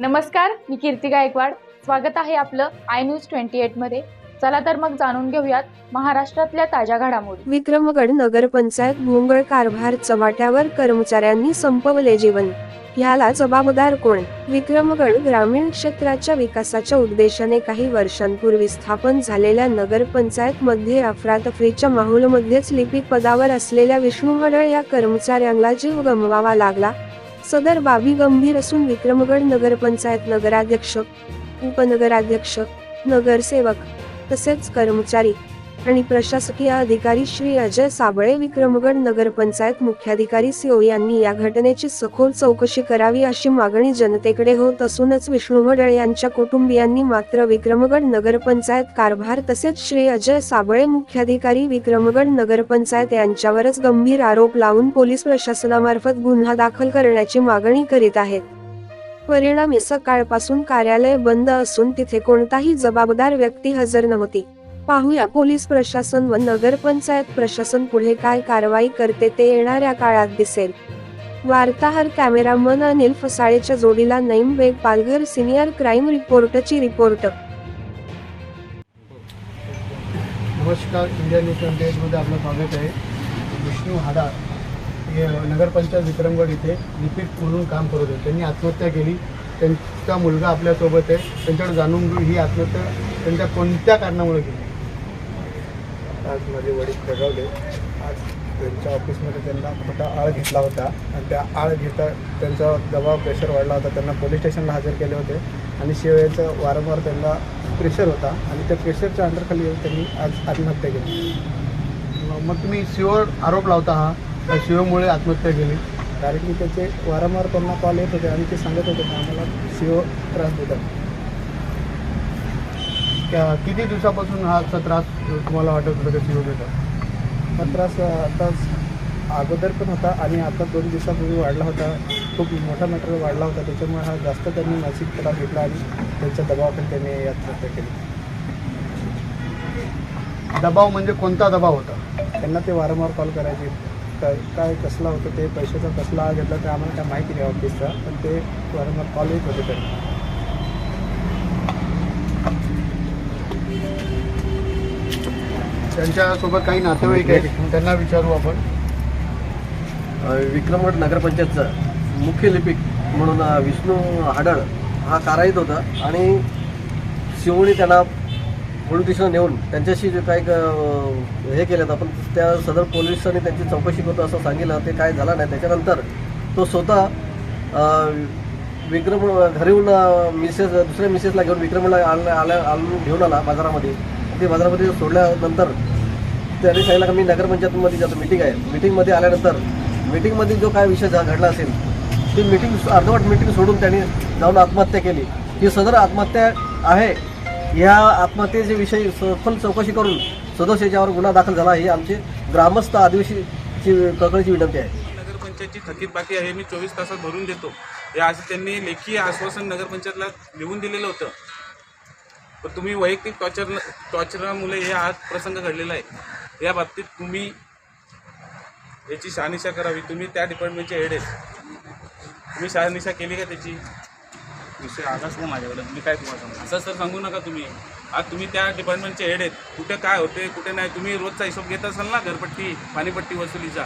नमस्कार, मी कीर्ती गायकवाड. स्वागत आहे आपलं आय न्यूज 28 मध्ये. चला तर मग जाणून घेऊयात महाराष्ट्रातल्या ताज्या घडामोडी. विक्रमगड नगरपंचायत भोंगळ कारभार चव्हाट्यावर कर्मचाऱ्यांनी संपवले जीवन. ह्याला जबाबदार कोण? विक्रमगड ग्रामीण क्षेत्राच्या विकासाच्या उद्देशाने काही वर्षांपूर्वी स्थापन झालेल्या नगरपंचायत मध्ये अफरातफरीच्या माहोलमध्येच लिपिक पदावर असलेल्या विष्णू हडळ या कर्मचाऱ्यांना जीव गमवावा लागला. सदर बाबी गंभीर असून विक्रमगड नगरपंचायत नगराध्यक्ष, उपनगराध्यक्ष, नगरसेवक तसेच कर्मचारी आणि प्रशासकीय अधिकारी श्री अजय साबळे, विक्रमगड नगरपंचायत मुख्याधिकारी सीओ यांनी या घटनेची सखोल चौकशी करावी अशी मागणी जनतेकडे होत असूनच विष्णू हडळ यांच्या कुटुंबियांनी मात्र विक्रमगड नगरपंचायत कारभार तसेच श्री अजय साबळे मुख्याधिकारी विक्रमगड नगरपंचायत यांच्यावरच गंभीर आरोप लावून पोलीस प्रशासनामार्फत गुन्हा दाखल करण्याची मागणी करीत आहेत. परिणामी सकाळपासून कार्यालय बंद असून तिथे कोणताही जबाबदार व्यक्ती हजर नव्हती. पाहूया पोलीस प्रशासन व नगरपंचायत प्रशासन पुढे काय कारवाई करते ते येणाऱ्या काळात दिसेल. वार्ताहर कॅमेरामन अनिल फसाळेच्या जोडीला नईम बेग, पालघर. सिनियर क्राईम रिपोर्टची रिपोर्ट. नमस्कार, इंडिया न्यूज 28 मध्ये आपलं स्वागत आहे. विष्णू हडा हे नगरपंचायत विक्रमगड इथे लिपिक म्हणून काम करत होते. त्यांनी आत्महत्या केली. त्यांचा मुलगा आपल्यासोबत आहे. त्यांच्याकडे जाणून घेऊ ही आत्महत्या त्यांच्या कोणत्या कारणामुळे केली. आज माझे वडील जगावले. आज त्यांच्या ऑफिसमध्ये त्यांना खोटा आळ घेतला होता आणि त्या आळ घेता त्यांचा दबाव प्रेशर वाढला होता. त्यांना पोलीस स्टेशनला हजर केले होते आणि शिवायचं वारंवार त्यांना प्रेशर होता आणि त्या प्रेशरच्या अंडरखाली येऊन त्यांनी आज आत्महत्या केली. मग तुम्ही सीओवर आरोप लावता हा सीओमुळे आत्महत्या केली? कारण की त्याचे वारंवार त्यांना कॉल येत होते आणि ते सांगत होते की आम्हाला सीओ त्रास देतात. किती दिवसापासून हा त्रास तुम्हाला वाटत होता का सीओ देतात? हा त्रास आता अगोदर पण होता आणि आता 2 दिवसापूर्वी वाढला होता. खूप मोठा मॅटर वाढला होता. त्याच्यामुळे हा जास्त त्यांनी मानसिक त्रास घेतला आणि त्यांच्या दबावाखाली त्यांनी आत्महत्या केली. दबाव म्हणजे कोणता दबाव होता? त्यांना ते वारंवार कॉल करायचे. काय कसला होतं ते, पैशाचा कसला घेतला ते आम्हाला काय माहिती नाही ऑफिसचा, पण ते वारंवार कॉल येत होते त्यांना. त्यांच्यासोबत काही नातेवाईक आहेत, त्यांना विचारू आपण. विक्रमगड नगरपंचायतचा मुख्य लिपिक म्हणून विष्णू हडळ हा कारागीर होता आणि शिवणी त्यांना पोलीस स्टेशनला नेऊन त्यांच्याशी जे काही हे केलं आपण त्या सदर पोलिसांनी त्यांची चौकशी करतो असं सांगितलं. ते काय झालं नाही. त्याच्यानंतर तो स्वतः घरी येऊन दुसऱ्या मिसेसला घेऊन विक्रमगडला घेऊन आला बाजारामध्ये. ते बाजारामध्ये सोडल्यानंतर त्याने सांगितलं की मी नगरपंचायतमध्ये जातो, मीटिंग आहे. मीटिंगमध्ये आल्यानंतर मीटिंगमध्ये जो काय विषय घडला असेल ती मीटिंग अर्धवट मीटिंग सोडून त्यांनी जाऊन आत्महत्या केली. ही सदर आत्महत्या आहे. ह्या आत्महत्येचे विषयी सखोल चौकशी करून सदस्याच्यावर गुन्हा दाखल झाला. ही आमची ग्रामस्थ आदिवासीची कळकळीची विनंती आहे. नगरपंचायतची थकीत बाकी आहे, मी 24 तासात भरून देतो हे असं त्यांनी लेखी आश्वासन नगरपंचायतला लिहून दिलेलं होतं. पण तुम्ही वैयक्तिक टॉर्चरमुळे हे आज प्रसंग घडलेला आहे. या बाबतीत तुम्ही याची शहानिशा करावी. तुम्ही त्या डिपार्टमेंटचे हेड आहेत. तुम्ही शहानिशा केली का त्याची? विषय आलाच नाही माझ्याकडे. मी काय तुम्हाला सांगू असं सर सांगू नका. तुम्ही आज तुम्ही त्या डिपार्टमेंटचे हेड आहेत. कुठे काय होते कुठे नाही तुम्ही रोजचा हिशोब घेत असाल ना, घरपट्टी पाणीपट्टी वसुलीचा.